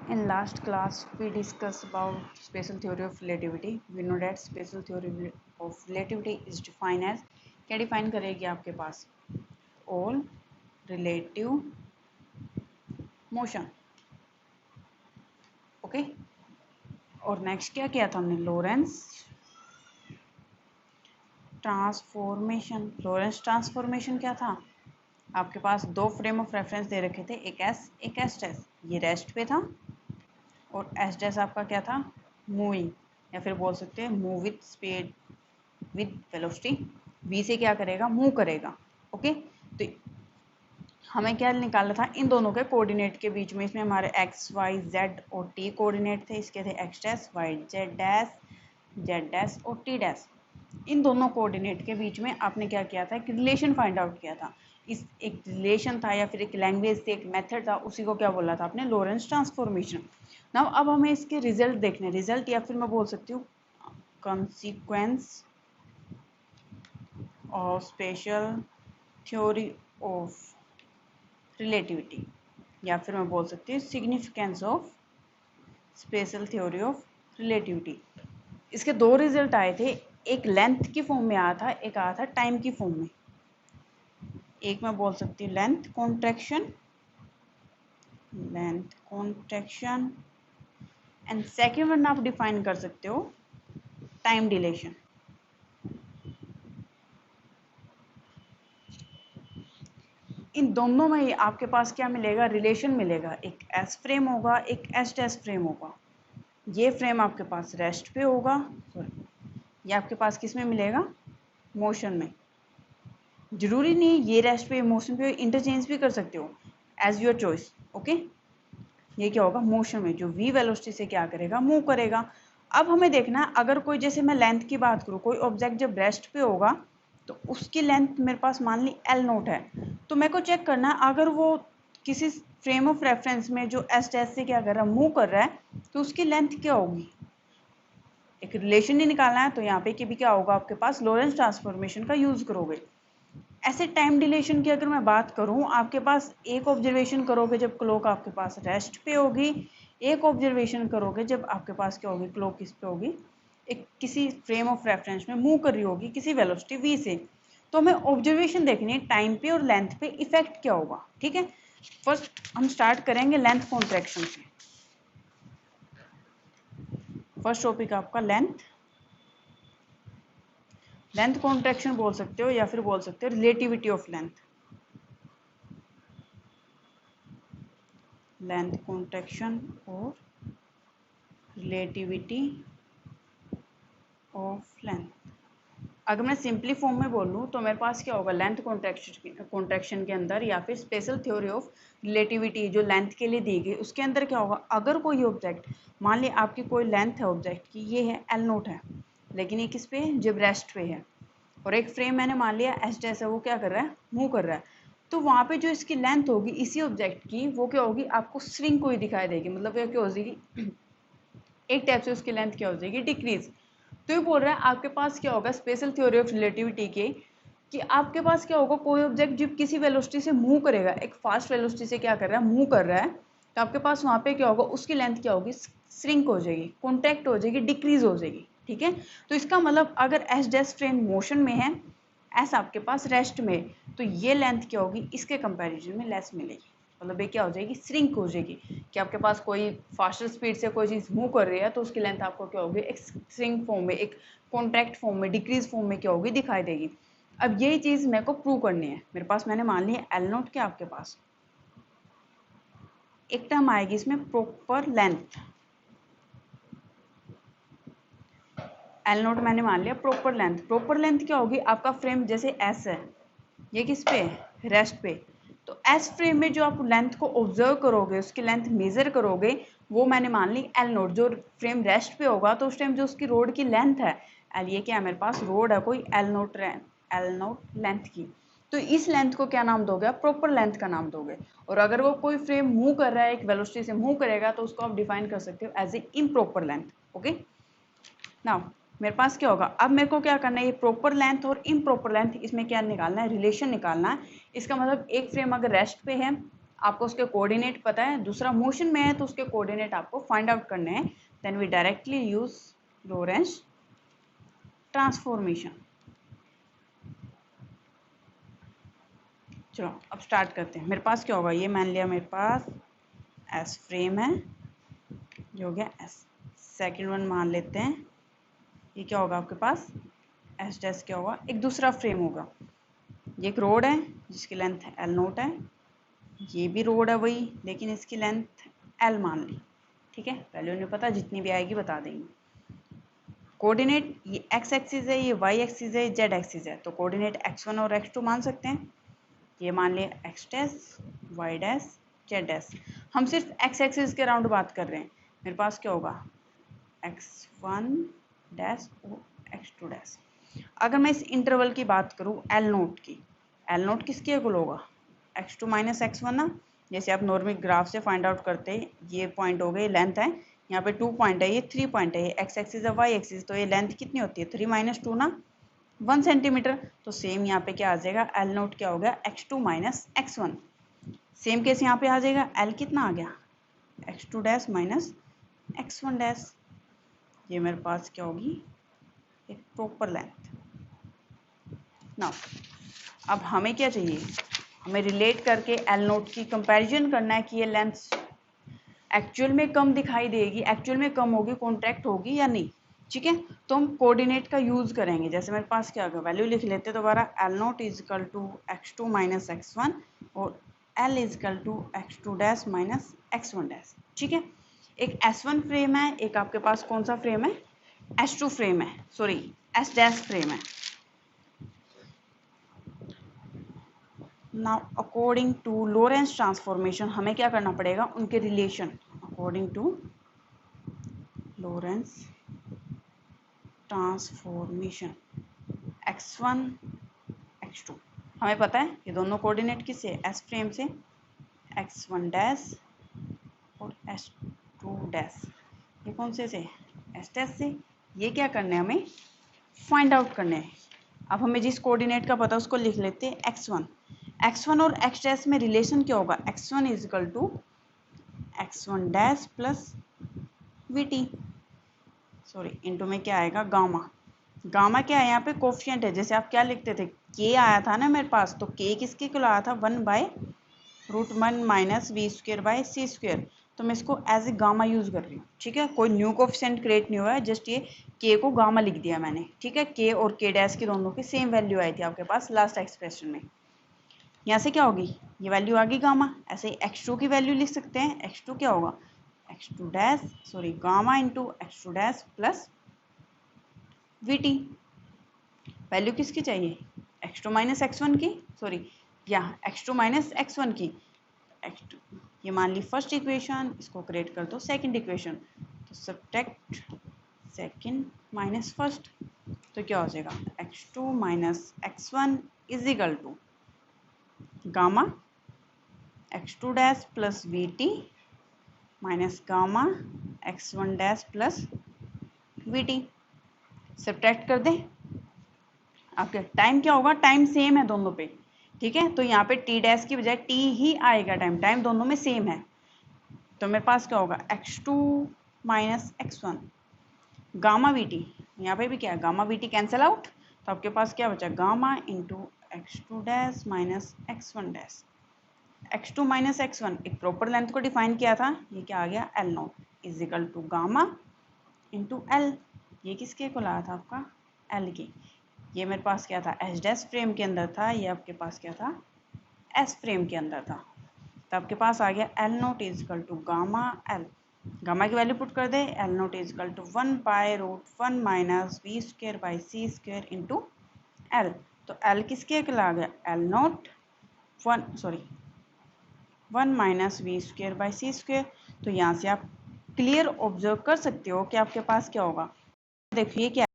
In last class, we discussed about special theory of relativity. We know that special theory of relativity is defined as, क्या define करेगी आपके पास, all relative motion. Okay और next क्या किया था हमने, Lorentz transformation. Lorentz transformation क्या था, आपके पास दो फ्रेम ऑफ रेफरेंस दे रखे थे, एक एस एक एस डैश. ये रेस्ट पे था और एस डैश आपका क्या था, मूविंग, या फिर बोल सकते हैं move with speed with velocity. V से क्या करेगा, मूव करेगा. ओके तो हमें क्या निकालना था, इन दोनों के कोऑर्डिनेट के बीच में. इसमें हमारे एक्स वाई जेड और टी कोऑर्डिनेट थे. इसके थे X dash Y Z dash और टी डैश. इन दोनों कोऑर्डिनेट के बीच में आपने क्या किया था, कि रिलेशन फाइंड आउट किया था. इस एक रिलेशन था या फिर एक लैंग्वेज थी, एक मेथड था, उसी को क्या बोला था आपने, लोरेंस ट्रांसफॉर्मेशन. नाउ अब हमें इसके रिजल्ट देखने, रिजल्ट या फिर मैं बोल सकती हूँ consequence of special theory of relativity, या फिर मैं बोल सकती हूँ significance of special theory of relativity. इसके दो रिजल्ट आए थे, एक लेंथ की फॉर्म में आया था, एक आया था टाइम की फॉर्म में. एक मैं बोल सकती हूँ length contraction and second one आप डिफाइन कर सकते हो टाइम डिलेशन. इन दोनों में आपके पास क्या मिलेगा, रिलेशन मिलेगा. एक एस फ्रेम होगा, एक एस डैश फ्रेम होगा. ये फ्रेम आपके पास रेस्ट पे होगा, सॉरी ये आपके पास किस में मिलेगा, मोशन में. जरूरी नहीं ये रेस्ट पे मोशन पे, इंटरचेंज भी कर सकते हो एज योर चॉइस. ओके ये क्या होगा, मोशन में, जो वी वेलोसिटी से क्या करेगा, मूव करेगा. अब हमें देखना है, अगर कोई, जैसे मैं लेंथ की बात करूँ, कोई ऑब्जेक्ट जब रेस्ट पे होगा तो उसकी लेंथ मेरे पास मान ली एल नोट है. तो मेरे को चेक करना है, अगर वो किसी फ्रेम ऑफ रेफरेंस में जो एस डैश से क्या कर रहा है, मूव कर रहा है, तो उसकी लेंथ क्या होगी. एक रिलेशन ही निकालना है, तो यहाँ पे कि भी क्या होगा आपके पास, लोरेंस ट्रांसफॉर्मेशन का यूज करोगे. ऐसे टाइम डिलेशन की अगर मैं बात करूं, आपके पास एक ऑब्जर्वेशन करोगे जब क्लॉक आपके पास रेस्ट पे होगी, एक ऑब्जर्वेशन करोगे जब आपके पास क्या होगी, क्लॉक किस पे होगी, एक किसी फ्रेम ऑफ रेफरेंस में मूव कर रही होगी किसी वेलोसिटी v से. तो हमें ऑब्जर्वेशन देखनी है टाइम पे और लेंथ पे इफेक्ट क्या होगा. ठीक है, फर्स्ट हम स्टार्ट करेंगे लेंथ कॉन्ट्रैक्शन से. फर्स्ट टॉपिक आपका लेंथ कॉन्ट्रैक्शन बोल सकते हो, या फिर बोल सकते हो रिलेटिविटी ऑफ लेंथ कॉन्ट्रैक्शन और रिलेटिविटी ऑफ लेंथ. अगर मैं सिंपली फॉर्म में बोलूँ तो मेरे पास क्या होगा, लेंथ कॉन्ट्रैक्शन के अंदर या फिर स्पेशल थ्योरी ऑफ रिलेटिविटी जो लेंथ के लिए दी गई, उसके अंदर क्या होगा, अगर कोई ऑब्जेक्ट, मान ली आपकी कोई लेंथ है ऑब्जेक्ट की, ये है एल नोट है, लेकिन ये किस पे है, जब रेस्ट पे है, और एक फ्रेम मैंने मान लिया एस डैश है, वो क्या कर रहा है, मूव कर रहा है. तो वहाँ पे जो इसकी लेंथ होगी इसी ऑब्जेक्ट की, वो क्या होगी, आपको श्रिंक हुई दिखाई देगी. मतलब क्या हो जाएगी, एक टाइप से उसकी लेंथ क्या हो जाएगी, डिक्रीज. तो ये बोल रहा है आपके पास क्या होगा, स्पेशल थ्योरी ऑफ रिलेटिविटी के, कि आपके पास क्या होगा, कोई ऑब्जेक्ट जब किसी वेलोसिटी से मूव करेगा, एक फास्ट वेलोसिटी से क्या कर रहा है, मूव कर रहा है, तो आपके पास वहाँ पे क्या होगा, उसकी लेंथ क्या होगी, श्रिंक हो जाएगी, कॉन्ट्रैक्ट हो जाएगी, डिक्रीज हो जाएगी. ठीक है, तो इसका मतलब अगर एस डैश फ्रेम मोशन में है, एस आपके पास रेस्ट में, तो ये लेंथ क्या होगी, इसके कंपैरिजन में लेस मिलेगी. मतलब ये क्या हो जाएगी, श्रिंक हो जाएगी. कि आपके पास कोई फास्टर स्पीड से कोई चीज़ मूव कर रही है, तो उसकी लेंथ आपको क्या होगी, एक श्रिंक फॉर्म में, एक कॉन्ट्रैक्ट फॉर्म में, डिक्रीज फॉर्म में क्या होगी, दिखाई देगी. अब यही चीज़ मेरे को प्रूव करनी है. मेरे पास मैंने मान ली है एल नोट के, आपके पास एक टर्म आएगी इसमें प्रॉपर लेंथ. एल नोट मैंने मान लिया प्रॉपर लेंथ. प्रॉपर लेंथ क्या होगी, आपका फ्रेम जैसे एस है, ये किस पे है, रेस्ट पे. तो एस फ्रेम में जो आप लेंथ को ऑब्जर्व करोगे, उसकी लेंथ मेजर करोगे, वो मैंने मान ली एल नोट. जो फ्रेम रेस्ट पे होगा तो उस टाइम जो उसकी रोड की लेंथ है, एल, ये क्या है मेरे पास रोड है कोई, एल नोट लेंथ की. तो इस लेंथ को क्या नाम दोगे, आप प्रॉपर लेंथ का नाम दोगे. और अगर वो कोई फ्रेम मूव कर रहा है, एक वेलोसिटी से मूव करेगा, तो उसको आप डिफाइन कर सकते हो as a improper length. Okay, now मेरे पास क्या होगा, अब मेरे को क्या करना है, ये प्रॉपर लेंथ और इम्प्रॉपर लेंथ, इसमें क्या निकालना है, रिलेशन निकालना है. इसका मतलब एक फ्रेम अगर रेस्ट पे है, आपको उसके कोऑर्डिनेट पता है, दूसरा मोशन में है तो उसके कोऑर्डिनेट आपको फाइंड आउट करने हैं। Then we directly use Lorentz transformation. चलो अब स्टार्ट करते हैं। मेरे पास क्या होगा, ये मान लिया मेरे पास एस फ्रेम है, ये हो गया एस। सेकेंड वन मान लेते हैं, ये क्या होगा आपके पास एस डैश क्या होगा, एक दूसरा फ्रेम होगा। ये एक रोड है जिसकी लेंथ एल नोट है, ये भी रोड है वही, लेकिन इसकी लेंथ एल मान ली। ठीक है, वैल्यू नहीं पता, जितनी भी आएगी बता देंगे। कोऑर्डिनेट ये एक्स एक्सिस है, ये वाई एक्सिस है, जेड एक्सिस है, तो कोऑर्डिनेट x1 और x2 मान सकते हैं। ये मान लिया X dash, Y dash, Z dash. हम सिर्फ एक्स एक्सिस के अराउंड बात कर रहे हैं। मेरे पास क्या होगा x1 डैश और x2 डैश। अगर मैं इस इंटरवल की बात करूँ एल नोट की, एल नोट किसके इक्वल होगा x2 माइनस x1 ना। जैसे आप नॉर्मल ग्राफ से फाइंड आउट करते हैं, ये पॉइंट हो गए, लेंथ है, यहाँ पे 2 पॉइंट है, ये 3 पॉइंट है, ये एक्स एक्सिस है वाई एक्सिस, तो ये लेंथ कितनी होती है 3 माइनस 2 ना, 1 सेंटीमीटर। तो सेम यहाँ पे क्या आ जाएगा, एल नोट क्या हो गया x2 minus x1। Same case यहाँ पे आ जाएगा, एल कितना आ गया x2 dash minus x1 dash. ये मेरे पास क्या होगी एक प्रॉपर लेंथ। ना अब हमें क्या चाहिए, हमें रिलेट करके एल नोट की कंपैरिजन करना है कि ये लेंथ एक्चुअल में कम दिखाई देगी, एक्चुअल में कम होगी, कॉन्ट्रैक्ट होगी या नहीं। ठीक है, तो हम कोऑर्डिनेट का यूज करेंगे। जैसे मेरे पास क्या होगा, वैल्यू लिख लेते दोबारा, L note is equal to x2 minus x1 और L is equal to x2 dash minus x1 dash. ठीक है, एक S1 फ्रेम है, एक आपके पास कौन सा फ्रेम है S2 फ्रेम है, सॉरी S डैश फ्रेम है। Now according to Lorentz transformation हमें क्या करना पड़ेगा, उनके relation according to Lorentz transformation x1 x2 हमें पता है ये दोनों कोऑर्डिनेट किससे, एस फ्रेम से, x1 डैश और s2 डैश, ये कौन से एस डैश से। ये क्या करने हैं, हमें फाइंड आउट करने हैं। अब हमें जिस कोऑर्डिनेट का पता है उसको लिख लेते हैं x1 और x डैश में रिलेशन क्या होगा, x1 is equal to x1 dash plus VT, sorry into में क्या आएगा गामा। गामा क्या है यहाँ पे कोफिशिएंट है, जैसे आप क्या लिखते थे के आया था ना मेरे पास, तो के किसके किलो आया था 1/√1 minus V square by C square. तो मैं इसको एज ए गामा यूज कर रही हूँ। ठीक है, कोई न्यू कोफिशिएंट क्रिएट नहीं हुआ है, जस्ट ये के को गामा लिख दिया मैंने। ठीक है, के और के डैश की दोनों की सेम वैल्यू आई थी आपके पास लास्ट एक्सप्रेशन में। यहाँ से क्या होगी, ये वैल्यू आ गई गामा। ऐसे ही x2 की वैल्यू लिख सकते हैं, x2 क्या होगा x2 dash sorry gamma into x2 dash plus VT. Value किसकी चाहिए x2 माइनस x1 की, सॉरी यहाँ x2 माइनस x1 की, x2 ये मान ली फर्स्ट इक्वेशन, इसको क्रिएट कर दो सेकंड इक्वेशन, तो सब्ट्रैक्ट सेकंड माइनस फर्स्ट, तो क्या हो जाएगा x2 minus x1 is equal to gamma x2 dash plus VT minus gamma x1 dash plus VT. Subtract कर दें, आपके टाइम क्या होगा, टाइम सेम है दोनों पे। ठीक है, तो यहाँ पे टी डैश की बजाय टी ही आएगा, टाइम दोनों में सेम है। तो मेरे पास क्या होगा x2 minus x1 gamma VT, यहाँ पे भी क्या है गामा वीटी कैंसिल आउट, तो आपके पास क्या बचा gamma into x2 dash minus x1 dash. x2 minus x1 एक प्रॉपर लेंथ को डिफाइन किया था, ये क्या आ गया L note is equal to gamma into L. ये किसके इक्वल आया था आपका एल की। ये मेरे पास क्या था एच डैश फ्रेम के अंदर था, ये आपके पास क्या था एस फ्रेम के अंदर था। तो आपके पास आ गया L note is equal to gamma L. Gamma की वैल्यू पुट कर दे, L note is equal to 1/√1 minus V square by C square into L. तो एल किसके इक्वल आ गया L naught 1 minus V square by C square. तो यहाँ से आप क्लियर ऑब्जर्व कर सकते हो कि आपके पास क्या होगा, देखिए क्या